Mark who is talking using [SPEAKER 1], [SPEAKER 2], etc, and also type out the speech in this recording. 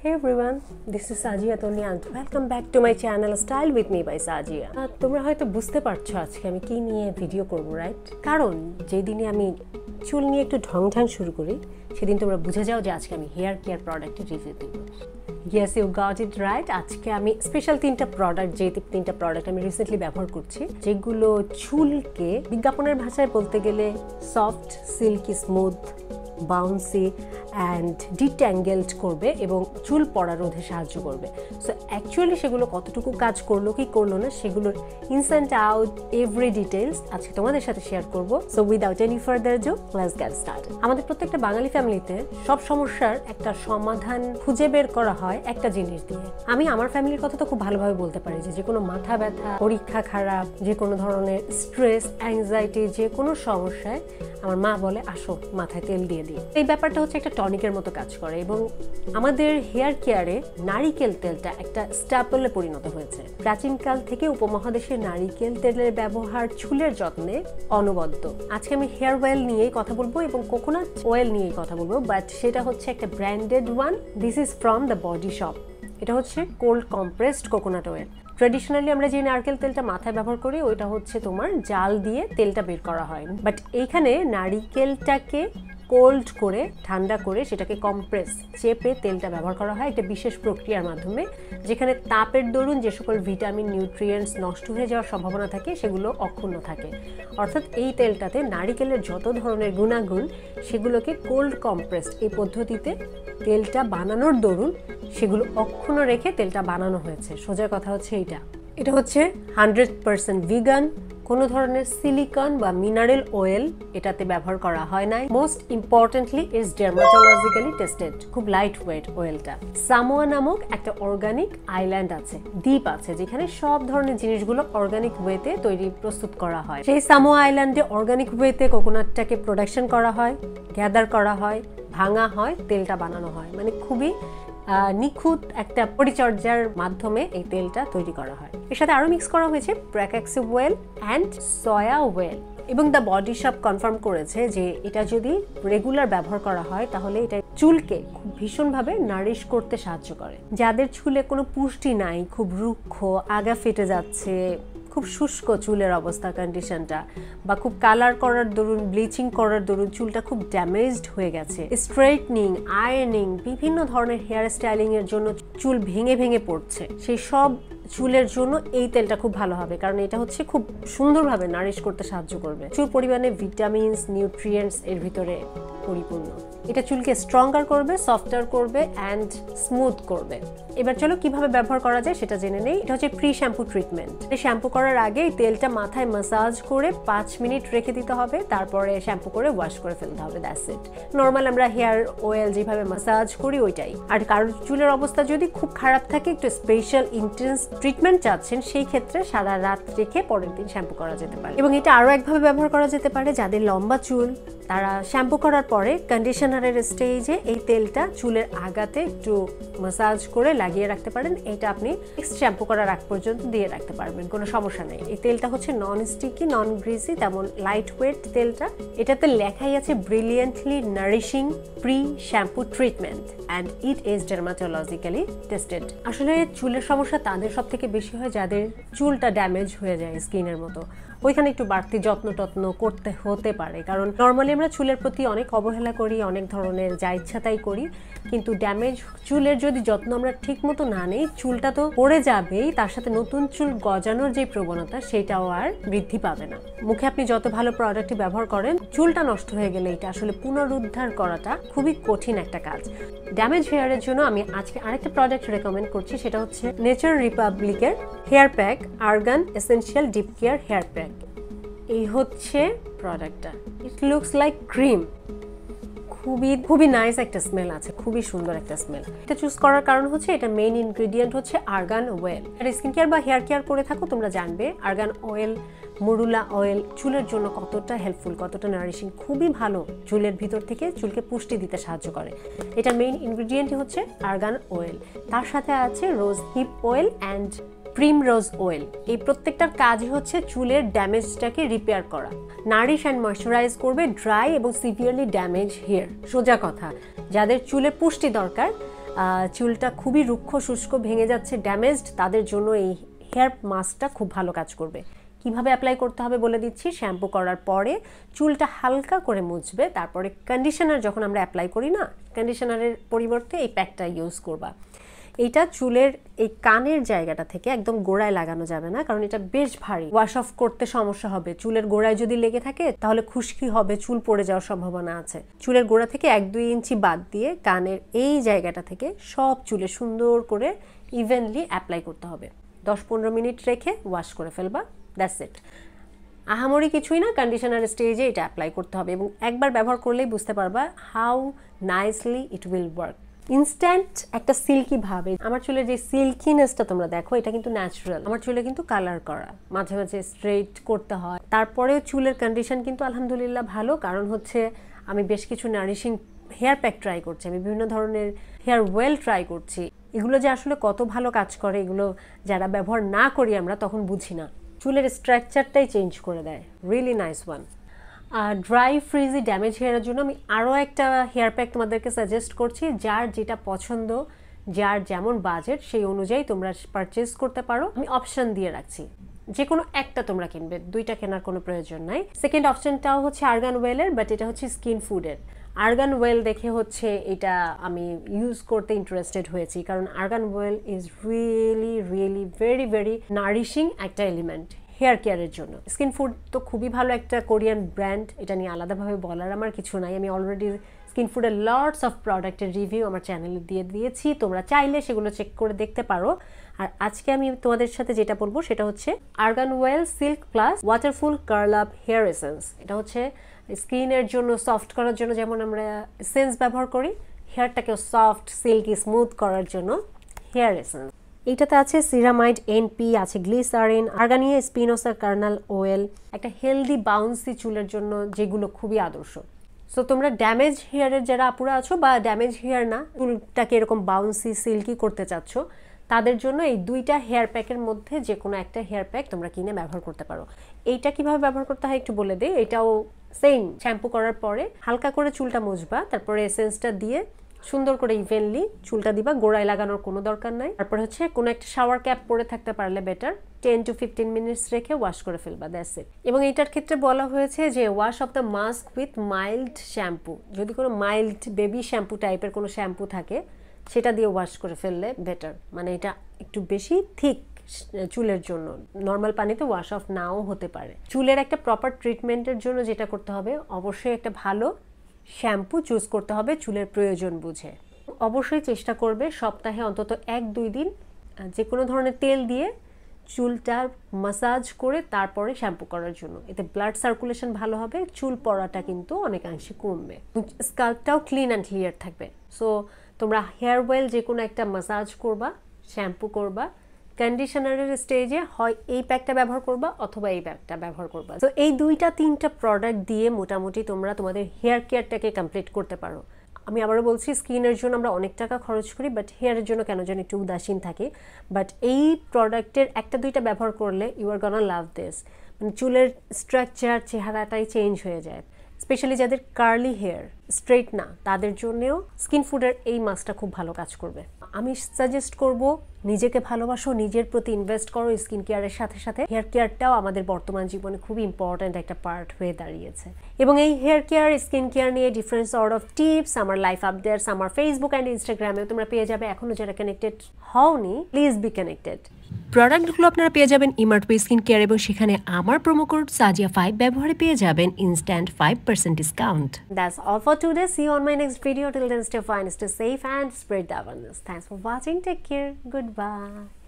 [SPEAKER 1] Hey everyone, this is Sajia Tony and welcome back to my channel Style with me by Sajia. তোমরা হয়তো বুঝতে পারছো আজকে আমি কি নিয়ে ভিডিও করব, রাইট? কারণ যেই দিনে আমি চুল নিয়ে একটু ঢং শুরু করি সেদিন তোমরা বুঝে যাও যে আজকে আমি হেয়ার কেয়ার প্রোডাক্টের রিভিউ দেব। Yes, you got it right. আজকে আমি স্পেশাল তিনটা প্রোডাক্ট আমি রিসেন্টলি ব্যবহার করছি যেগুলো চুলকে বিজ্ঞাপনের ভাষায় বলতে গেলে soft, silky, smooth, bouncy and detangled করবে এবং চুল পড়া রোধে সাহায্য করবে। সো অ্যাকচুয়ালি সেগুলো কতটুকু কাজ করলো কি করলো না সেগুলোর ইনস অ্যান্ড আউট এভরি ডিটেলস আজকে তোমাদের সাথে শেয়ার করবো। So without any further do let's get started. আমাদের প্রত্যেকটা বাঙালি ফ্যামিলিতে সব সমস্যার একটা সমাধান খুঁজে বের করা হয় একটা জিনিস দিয়ে। আমি আমার ফ্যামিলির কথা তো খুব ভালোভাবে বলতে পারি যে কোনো মাথা ব্যথা, পরীক্ষা খারাপ, যে কোনো ধরনের স্ট্রেস, অ্যাংজাইটি, যে কোনো সমস্যায় আমার মা বলে আসো মাথায় তেল দিয়ে দিই। এই ব্যাপারটা হচ্ছে একটা টনিকের মতো কাজ করে এবং আমাদের হেয়ার কেয়ারে নারিকেল তেলটা একটা স্ট্যাপলে পরিণত হয়েছে। প্রাচীনকাল থেকে উপমহাদেশে নারিকেল তেলের ব্যবহার চুলের যত্নে অনবদ্য। আজকে আমি হেয়ার অয়েল নিয়েই কথা বলবো এবং কোকোনাট অয়েল নিয়েই কথা বলবো, বাট সেটা হচ্ছে একটা branded one. This is from the Bodyshop। এটা হচ্ছে cold compressed coconut oil. Traditionally আমরা যে নারকেল তেলটা মাথায় ব্যবহার করি ওইটা হচ্ছে তোমার জাল দিয়ে তেলটা বের করা হয়, বাট এইখানে নারিকেলটাকে কোল্ড করে ঠান্ডা করে সেটাকে কম্প্রেস চেপে তেলটা ব্যবহার করা হয় একটা বিশেষ প্রক্রিয়ার মাধ্যমে, যেখানে তাপের দরুন যে সকল ভিটামিন, নিউট্রিয়েন্টস নষ্ট হয়ে যাওয়ার সম্ভাবনা থাকে সেগুলো অক্ষুণ্ণ থাকে। অর্থাৎ এই তেলটাতে নারিকেলের যত ধরনের গুণাগুণ সেগুলোকে কোল্ড কম্প্রেসড এই পদ্ধতিতে তেলটা বানানোর দরুন সেগুলো অক্ষুণ্ণ রেখে তেলটা বানানো হয়েছে। সোজা কথা হচ্ছে এটা হচ্ছে 100% ভিগান, কোনো ধরনের সিলিকন বা মিনারেল অয়েল এটাতে ব্যবহার করা হয় নাই। Most importantly is dermatologically tested. খুব লাইট ওয়েট অয়েলটা। সামোয়া নামক একটা অর্গানিক আইল্যান্ড আছে, দ্বীপ আছে, যেখানে সব ধরনের জিনিসগুলো অর্গানিক ওয়েতে প্রস্তুত করা হয়। সেই সামোয়া আইল্যান্ডে অর্গানিক ওয়েতে কোকোনাটটাকে প্রোডাকশন করা হয়, গ্যাদার করা হয়, ভাঙা হয়, তেলটা বানানো হয়। মানে খুবই নিখুঁত একটা পরিচর্যার মাধ্যমে এই তেলটা তৈরি করা হয়। এর সাথে আরো মিক্স করা হয়েছে ব্র্যাক্যাক্সি অয়েল অ্যান্ড সয়া অয়েল। এবং দ্য বডিশপ কনফার্ম করেছে যে এটা যদি রেগুলার ব্যবহার করা হয় তাহলে এটা চুলকে খুব ভীষণভাবে নারিশ করতে সাহায্য করে। যাদের চুলে কোনো পুষ্টি নাই, খুব রুক্ষ, আগা ফেটে যাচ্ছে, খুব শুষ্ক চুলের অবস্থা কন্ডিশনটা, বা খুব কালার করার দরুন, ব্লিচিং করার দরুন চুলটা খুব ড্যামেজড হয়ে গেছে, স্ট্রেটনিং, আয়রনিং, বিভিন্ন ধরনের হেয়ার স্টাইলিং এর জন্য চুল ভেঙে পড়ছে, সেই সব চুলের জন্য এই তেলটা খুব ভালো হবে, কারণ এটা হচ্ছে খুব সুন্দরভাবে নারিশ করতে সাহায্য করবে। প্রচুর পরিমাণে ভিটামিনস, নিউট্রিয়েন্টস এর ভিতরে পরিপূর্ণ। এটা চুলকে স্ট্রঙ্গার করবে, সফটার করবে অ্যান্ড স্মুথ করবে। এবার চলো কিভাবে ব্যবহার করা যায় সেটা জেনে নেই। এটা হচ্ছে প্রি শ্যাম্পু ট্রিটমেন্ট। শ্যাম্পু করার আগে এই তেলটা মাথায় ম্যাসাজ করে 5 মিনিট রেখে দিতে হবে, তারপরে শ্যাম্পু করে ওয়াশ করে ফেলতে হবে। That's it. নর্মাল আমরা হেয়ার অয়েল যেভাবে ম্যাসাজ করি ওইটাই। আর কারোর চুলের অবস্থা যদি খুব খারাপ থাকে, একটু স্পেশাল ইন্টেন্স ট্রিটমেন্ট চাচ্ছেন, সেই ক্ষেত্রে সারা রাত রেখে পরের দিন শ্যাম্পু করা যেতে পারে। এবং এটা আরো একভাবে ব্যবহার করা যেতে পারে। যাদের লম্বা চুল তারা শ্যাম্পু করার পরে কন্ডিশনারের স্টেজে এই তেলটা চুলের আগাতে একটু ম্যাসাজ করে লাগিয়ে রাখতে পারেন। এটা আপনি নেক্সট শ্যাম্পু করার আগ পর্যন্ত দিয়ে রাখতে পারবেন, কোনো সমস্যা নেই। এই তেলটা হচ্ছে নন স্টিকি, নন গ্রিসি, তেমন লাইট ওয়েট তেলটা। এটাতে লেখাই আছে brilliantly nourishing pre shampoo treatment and it is dermatologically tested. আসলে চুলের সমস্যা তাদের সব থেকে বেশি হয় যাদের চুলটা ড্যামেজ হয়ে যায় স্কিনের মতো, ওইখানে একটু বাড়তি যত্ন করতে হতে পারে। কারণ নর্মালি আমরা চুলের প্রতি অনেক অবহেলা করি, অনেক ধরনের যা ইচ্ছা তাই করি, কিন্তু ড্যামেজ চুলের যদি যত্ন আমরা ঠিক মতো না নেই, চুলটা তো পড়ে যাবেই, তার সাথে নতুন চুল গজানোর যে প্রবণতা সেটাও আর বৃদ্ধি পাবে না। মুখে আপনি যত ভালো প্রোডাক্টই ব্যবহার করেন, চুলটা নষ্ট হয়ে গেলে এটা আসলে পুনরুদ্ধার করাটা খুবই কঠিন একটা কাজ। ড্যামেজ হেয়ারের জন্য আমি আজকে আরেকটা প্রোডাক্ট রেকমেন্ড করছি, সেটা হচ্ছে নেচার রিপাবলিকের hair pack argan essential deep care hair pack. এই হচ্ছে প্রোডাক্টটা। It looks like cream. খুবই নাইস একটা স্মেল আছে, খুবই সুন্দর একটা স্মেল। এটা চুজ করার কারণ হচ্ছে এটা মেইন ইনগ্রেডিয়েন্ট হচ্ছে আর্গান অয়েল। এটা স্কিন কেয়ার বা হেয়ার কেয়ার করে থাকো তোমরা জানবে আর্গান অয়েল, মরুলা অয়েল চুলের জন্য কতটা হেল্পফুল, কতটা নারিশিং, খুবই ভালো। চুলের ভিতর থেকে চুলকে পুষ্টি দিতে সাহায্য করে। এটার মেইন ইনগ্রেডিয়েন্টই হচ্ছে আর্গান অয়েল। তার সাথে আছে rose hip oil and primrose oil. এই প্রত্যেকটার কাজই হচ্ছে চুলের ড্যামেজটাকে রিপেয়ার করা, নারিশ অ্যান্ড ময়শ্চারাইজ করবে ড্রাই এবং সিভিয়ারলি ড্যামেজ হেয়ার। সোজা কথা, যাদের চুলে পুষ্টি দরকার চুলটা খুবই রুক্ষ শুষ্ক ভেঙে যাচ্ছে ড্যামেজড, তাদের জন্য এই হেয়ার মাস্কটা খুব ভালো কাজ করবে। কিভাবে অ্যাপ্লাই করতে হবে বলে দিচ্ছি। শ্যাম্পু করার পরে চুলটা হালকা করে মুছবে, তারপরে কন্ডিশনার যখন আমরা অ্যাপ্লাই করি না, কন্ডিশনারের পরিবর্তে এই প্যাকটা ইউজ করবা। এইটা চুলের এই কানের জায়গাটা থেকে একদম গোড়ায় লাগানো যাবে না, কারণ এটা বেশ ভারী, ওয়াশ অফ করতে সমস্যা হবে। চুলের গোড়ায় যদি লেগে থাকে তাহলে খুশকি হবে, চুল পড়ে যাওয়ার সম্ভাবনা আছে। চুলের গোড়া থেকে 1-2 ইঞ্চি বাদ দিয়ে কানের এই জায়গাটা থেকে সব চুলে সুন্দর করে ইভেনলি অ্যাপ্লাই করতে হবে। 10-15 মিনিট রেখে ওয়াশ করে ফেলবা, দ্যাটস ইট। আহামরি কিছুই না, কন্ডিশনার স্টেজে এটা অ্যাপ্লাই করতে হবে এবং একবার ব্যবহার করলেই বুঝতে পারবা how nicely it will work. Instant একটা সিল্কি ভাবে। আমার চুলের যে সিল্কিনেসটা তোমরা দেখো, এটা কিন্তু ন্যাচারাল। আমার চুলে কিন্তু কালার করা, মাঝে মাঝে স্ট্রেট করতে হয়, তারপরেও চুলের কন্ডিশন কিন্তু আলহামদুলিল্লাহ ভালো। কারণ হচ্ছে আমি বেশ কিছু নারিশিং হেয়ার প্যাক ট্রাই করছি, আমি বিভিন্ন ধরনের হেয়ার ওয়েল ট্রাই করছি। এগুলো যে আসলে কত ভালো কাজ করে, এগুলো যারা ব্যবহার না করি আমরা তখন বুঝি না। চুলের স্ট্রাকচারটাই চেঞ্জ করে দেয়। Really nice one. Dry frizzy damage হেয়ারের জন্য আমি আরও একটা হেয়ার প্যাক তোমাদেরকে সাজেস্ট করছি। যার যেটা পছন্দ, যার যেমন বাজেট, সেই অনুযায়ী তোমরা পারচেজ করতে পারো। আমি অপশন দিয়ে রাখছি, যে কোনো একটা তোমরা কিনবে, 2টা কেনার কোনো প্রয়োজন নাই। সেকেন্ড অপশনটাও হচ্ছে আর্গান ওয়েলের, বাট এটা হচ্ছে স্কিনফুডের। আর্গান ওয়েল দেখে হচ্ছে এটা আমি ইউজ করতে ইন্টারেস্টেড হয়েছি, কারণ argon well is really really very very nourishing একটা এলিমেন্ট হেয়ার কেয়ারের জন্য। স্কিনফুড তো খুবই ভালো একটা কোরিয়ান ব্র্যান্ড, এটা নিয়ে আলাদাভাবে বলার আমার কিছু নাই। আমি অলরেডি স্কিনফুডের লটস অফ প্রোডাক্টের রিভিউ আমার চ্যানেলে দিয়ে দিয়েছি, তোমরা চাইলে সেগুলো চেক করে দেখতে পারো। আর আজকে আমি তোমাদের সাথে যেটা বলবো সেটা হচ্ছে argan oil silk plus waterful curl up hair essence. এটা হচ্ছে স্কিনের জন্য, সফট করার জন্য যেমন আমরা এসেন্স ব্যবহার করি, হেয়ারটাকেও সফট সিল্কি স্মুথ করার জন্য হেয়ার এসেন্স। এইটাতে আছে সিরামাইড এনপি, আছে glycerin, argania spinosa kernel oil, একটা হেলদি বাউন্সি চুলের জন্য যেগুলো খুবই আদর্শ। সো তোমরা ড্যামেজ হেয়ারের যারা আপুরা আছো, বা ড্যামেজ হেয়ার না, চুলটাকে এরকম বাউন্সি সিল্কি করতে চাচ্ছ, তাদের জন্য এই 2টা হেয়ার প্যাকের মধ্যে যে কোনো একটা হেয়ার প্যাক তোমরা কিনে ব্যবহার করতে পারো। এইটা কিভাবে ব্যবহার করতে হয় একটু বলে দিই। এটাও সেম, শ্যাম্পু করার পরে হালকা করে চুলটা মুছবা, তারপরে এসেন্সটা দিয়ে সুন্দর করে ইভেনলি চুলটা দিবা, গোড়ায় লাগানোর কোনো দরকার নাই। তারপর হচ্ছে কোনো একটা শাওয়ার ক্যাপ পরে থাকতে পারলে বেটার, 10 to 15 মিনিটস রেখে ওয়াশ করে ফেলবা, দ্যাটস ইট। এবং এইটার ক্ষেত্রে বলা হয়েছে যে wash of the mask with mild shampoo. যদি কোনো মাইল্ড বেবি শ্যাম্পু টাইপের কোনো শ্যাম্পু থাকে, সেটা দিয়ে ওয়াশ করে ফেললে বেটার। মানে এটা একটু বেশি থিক চুলের জন্য, নর্মাল পানিতে ওয়াশ অফ নাও হতে পারে। চুলের একটা প্রপার ট্রিটমেন্টের জন্য যেটা করতে হবে, অবশ্যই একটা ভালো শ্যাম্পু চুজ করতে হবে চুলের প্রয়োজন বুঝে। অবশ্যই চেষ্টা করবে সপ্তাহে অন্তত 1-2 দিন যে কোনো ধরনের তেল দিয়ে চুলটা মাসাজ করে তারপরে শ্যাম্পু করার জন্য। এতে ব্লাড সার্কুলেশন ভালো হবে, চুল পড়াটা কিন্তু অনেকাংশে কমবে, স্কাল্পটাও ক্লিন অ্যান্ড ক্লিয়ার থাকবে। সো তোমরা হেয়ার ওয়েল যে কোনো একটা মাসাজ করবা, শ্যাম্পু করবা, কন্ডিশনারের স্টেজে হয় এই প্যাকটা ব্যবহার করবা অথবা এই প্যাকটা ব্যবহার করবা। তো এই 2-3টা প্রোডাক্ট দিয়ে মোটামুটি তোমরা তোমাদের হেয়ার কেয়ারটাকে কমপ্লিট করতে পারো। আমি আবারও বলছি, স্কিনের জন্য আমরা অনেক টাকা খরচ করি, বাট হেয়ারের জন্য কেন যেন একটু উদাসীন থাকি। বাট এই প্রোডাক্টের 1-2টা ব্যবহার করলে ইউ আর গনা লাভ দিস। মানে চুলের স্ট্রাকচার, চেহারাটাই চেঞ্জ হয়ে যায়। স্পেশালি যাদের কার্লি হেয়ার, স্ট্রেট না, তাদের জন্যেও স্কিনফুডের এই মাস্কটা খুব ভালো কাজ করবে। আমি সাজেস্ট করব নিজেকে ভালোবাসো, নিজের প্রতি ইনভেস্ট করো। স্কিন কেয়ারের সাথে সাথে হেয়ার কেয়ারটাও আমাদের বর্তমান জীবনে খুবই ইম্পর্ট্যান্ট একটা পার্ট হয়ে দাঁড়িয়েছে। এবং এই হেয়ার কেয়ার, স্কিন কেয়ার নিয়ে ডিফারেন্ট সর্ট অফ টিপস আমার লাইফ আপডেটস আমার ফেসবুক অ্যান্ড ইনস্টাগ্রামেও তোমরা পেয়ে যাবে। এখনও যারা কানেক্টেড হওনি, প্লিজ বি কানেক্টেড। প্রোডাক্টগুলো আপনারা পেয়ে যাবেন ইমার্ট স্কিন কেয়ার, এবং সেখানে আমার প্রোমো কোড SAJIA5 ব্যবহারে পেয়ে যাবেন instant 5% discount. That's all for today. See you on my next video. Till then, stay fine, stay safe, and spread the awareness. Thanks for watching. Take care. Goodbye.